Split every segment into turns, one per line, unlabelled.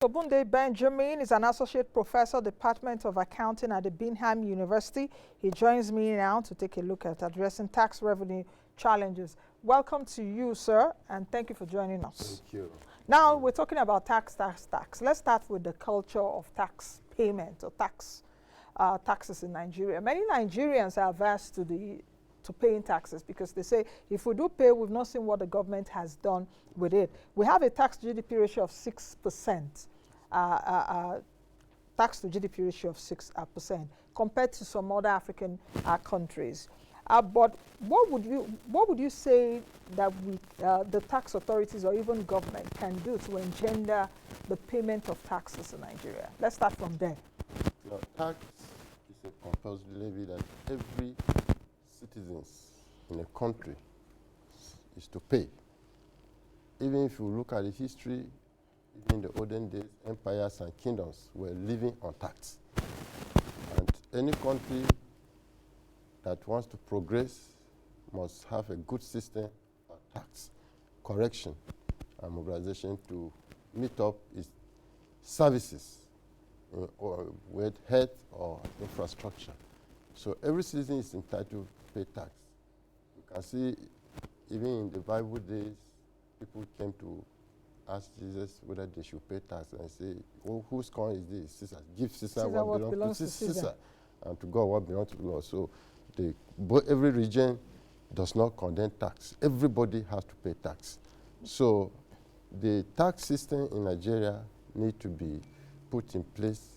Orbunde Benjamin is an associate professor, Department of Accounting at the Bingham University. He joins me now to take a look at addressing tax revenue challenges. Welcome to you, sir, and thank you for joining us.
Thank you.
Now, we're talking about tax. Let's start with the culture of tax payment or taxes in Nigeria. Many Nigerians are averse to paying taxes because they say if we do pay, we've not seen what the government has done with it. We have a tax to GDP ratio of 6%, tax to GDP ratio of 6% compared to some other African countries. But what would you say that the tax authorities or even government can do to engender the payment of taxes in Nigeria? Let's start from there.
Now, tax is a compulsory levy that every citizens in a country is to pay. Even if you look at the history, even in the olden days, empires and kingdoms were living on tax. And any country that wants to progress must have a good system of tax correction and mobilization to meet up its services or with health or infrastructure. So every citizen is entitled to pay tax. You can see even in the Bible days, people came to ask Jesus whether they should pay tax and say, oh, whose coin is this? Caesar. Give Caesar what belongs to Caesar, and to God what belongs to the Lord. So every region does not condemn tax. Everybody has to pay tax. So the tax system in Nigeria needs to be put in place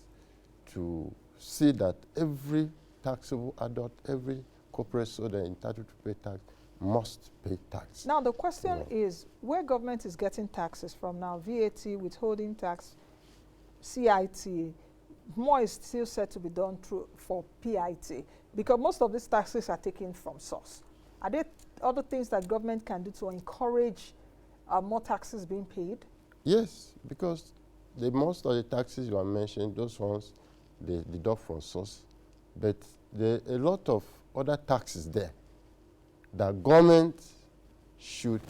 to see that every taxable adult, every corporate soldier entitled to pay tax must pay tax.
Now the question is where government is getting taxes from now, VAT, withholding tax, CIT, more is still said to be done for PIT because most of these taxes are taken from source. Are there other things that government can do to encourage more taxes being paid?
Yes, because most of the taxes you are mentioning, those ones, they deduct from source. But there are a lot of other taxes there that government should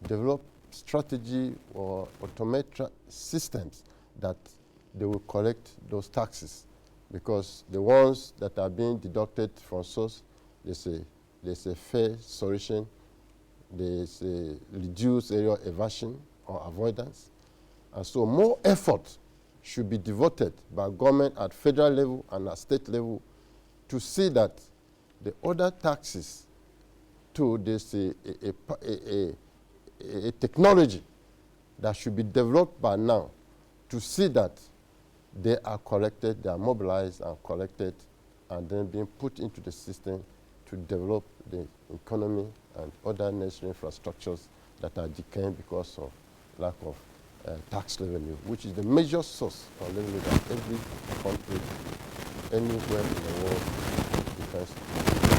develop strategy or automate systems that they will collect those taxes, because the ones that are being deducted from source, there's a fair solution, there's a reduced area evasion or avoidance, and so more effort should be devoted by government at federal level and at state level to see that the other taxes too, there's a technology that should be developed by now to see that they are collected, they are mobilized and collected, and then being put into the system to develop the economy and other necessary infrastructures that are decaying because of lack of tax revenue, which is the major source of revenue that every country, anywhere in the world, depends on.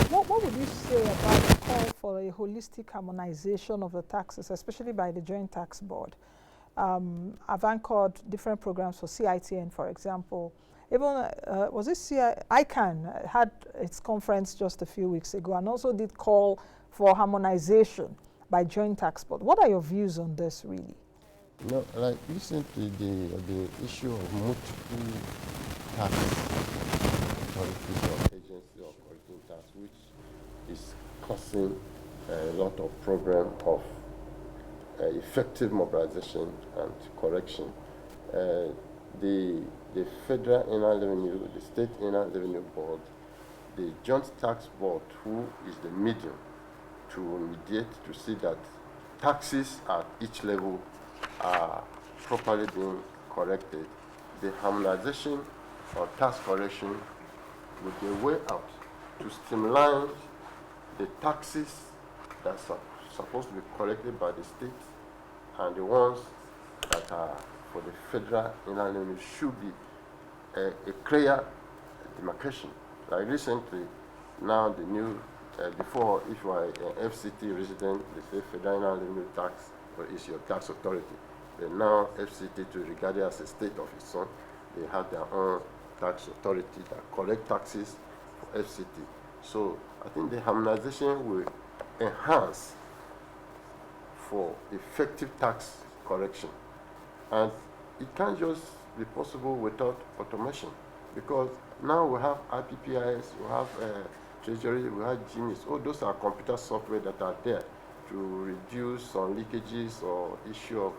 What would you say about the call for a holistic harmonization of the taxes, especially by the Joint Tax Board? I've anchored different programs for CITN, for example. Even, was it ICANN had its conference just a few weeks ago and also did call for harmonization by Joint Tax Board. What are your views on this, really?
No, like recently the issue of multiple tax authorities or agencies or collecting tax, which is causing a lot of problem of effective mobilization and correction. The Federal Inland Revenue, the State Inland Revenue Board, the Joint Tax Board, who is the medium to mediate to see that taxes at each level are properly being corrected. The harmonization or tax correction would be a way out to streamline the taxes that are supposed to be collected by the state and the ones that are for the Federal Inland Revenue should be a clear demarcation. Like recently, now the new, before if you are an FCT resident, they say Federal Inland Revenue Tax is your tax authority. But now FCT, to regard it as a state of its own, they have their own tax authority that collect taxes for FCT. So I think the harmonization will enhance for effective tax correction. And it can't just be possible without automation, because now we have IPPIS, we have Treasury, we have Genius. All those are computer software that are there to reduce some leakages or issue of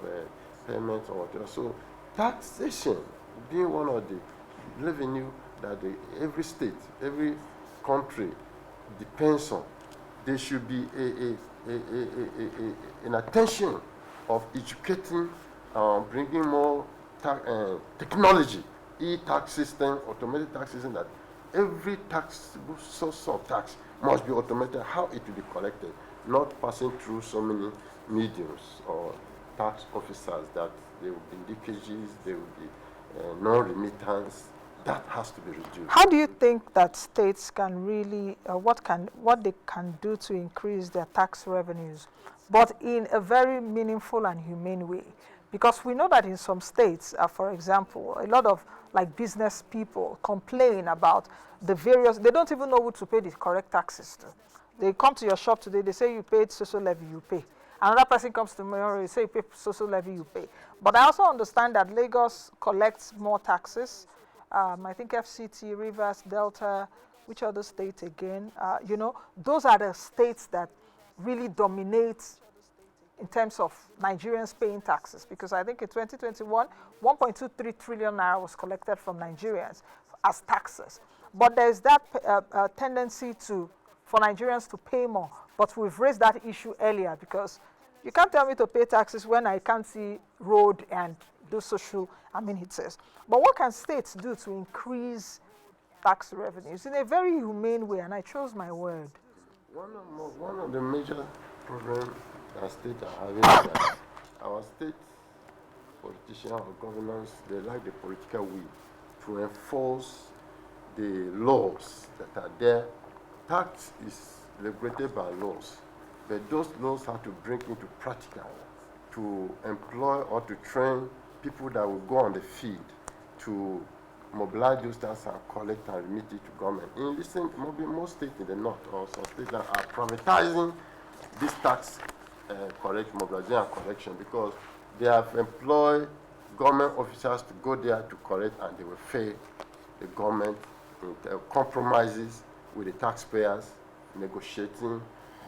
payments or whatever. So taxation being one of the revenue that every state, every country depends on, there should be an attention of educating, bringing more technology, e-tax system, automated tax system, that every taxable source of tax must be automated, how it will be collected, not passing through so many mediums or tax officers that there will be leakages, there will be non-remittance. That has to be reduced.
How do you think that states can really, what they can do to increase their tax revenues, but in a very meaningful and humane way? Because we know that in some states, for example, a lot of like business people complain about the various, they don't even know who to pay the correct taxes to. They come to your shop today, they say you paid social levy, you pay. Another person comes tomorrow, you say you pay social levy, you pay. But I also understand that Lagos collects more taxes. I think FCT, Rivers, Delta, which other state again? You know, those are the states that really dominate in terms of Nigerians paying taxes, because I think in 2021, 1.23 trillion naira was collected from Nigerians as taxes. But there's that tendency for Nigerians to pay more. But we've raised that issue earlier, because you can't tell me to pay taxes when I can't see road and do social amenities. But what can states do to increase tax revenues in a very humane way? And I chose my word.
One of the major problems that states are having is that our state politicians or governors, they lack the political will to enforce the laws that are there. Tax is regulated by laws, but those laws have to bring into practical to employ or to train people that will go on the field to mobilize those taxes and collect and remit it to government. In most states in the north, or some states that are privatizing this tax mobilization and collection, because they have employed government officers to go there to collect, and they will fail the government in compromises with the taxpayers, negotiating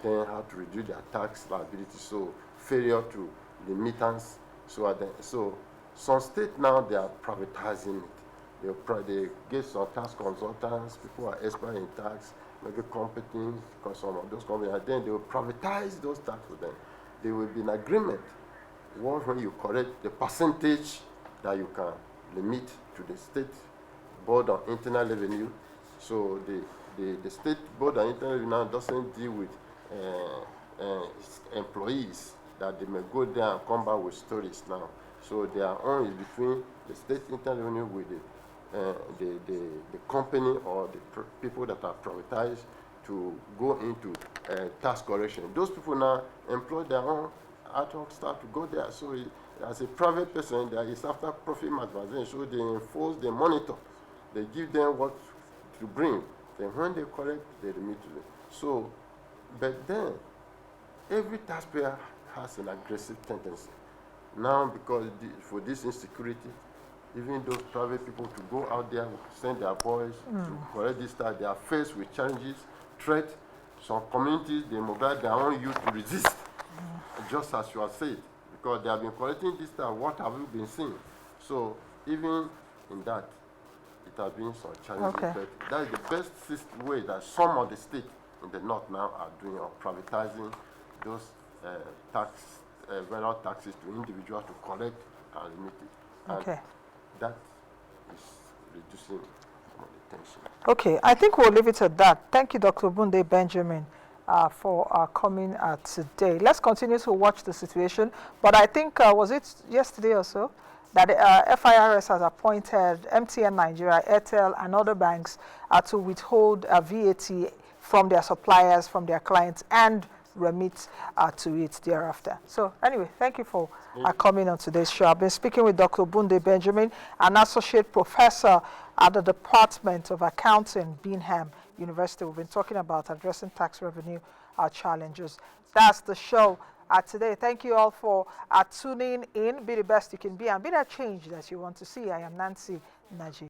then how to reduce their tax liability, so failure to remittance. So some states now, they are privatizing it. They get some tax consultants, people who are expert in tax, maybe competent, because some of those companies, and then they will privatize those tax for them. There will be an agreement when you collect the percentage that you can remit to the state board on internal revenue. So the state board on internal revenue now doesn't deal with employees that they may go there and come back with stories now. So they are only between the state internal revenue with the company or the people that are privatized to go into tax collection. Those people now employ their own ad hoc staff to go there. So as a private person, there is after profit maximization. So they enforce, they monitor, they give them what to bring. Then when they collect, they remit to them. So, but then every taxpayer has an aggressive tendency. Now, because for this insecurity, even those private people to go out there, send their boys to collect this tax, they are faced with challenges, threats. Some communities, they mobilize their own youth to resist, just as you have said, because they have been collecting this tax. What have you been seeing? So even in that, it has been some challenges.
Okay.
But that is the best way that some of the states in the north now are doing, of privatizing those vendor taxes to individuals to collect and remit it. And
Okay.
that is reducing some of the tension.
Okay, I think we'll leave it at that. Thank you, Dr. Orbunde Benjamin, for coming today. Let's continue to watch the situation. But I think, was it yesterday or so, that FIRS has appointed MTN Nigeria, Airtel, and other banks to withhold VAT from their suppliers, from their clients, and remit to it thereafter. So anyway, thank you for coming on today's show. I've been speaking with Dr. Orbunde Benjamin, an associate professor at the Department of Accounting, Bingham University. We've been talking about addressing tax revenue challenges. That's the show. today. Thank you all for tuning in. Be the best you can be and be that change that you want to see. I am Nancy Naji.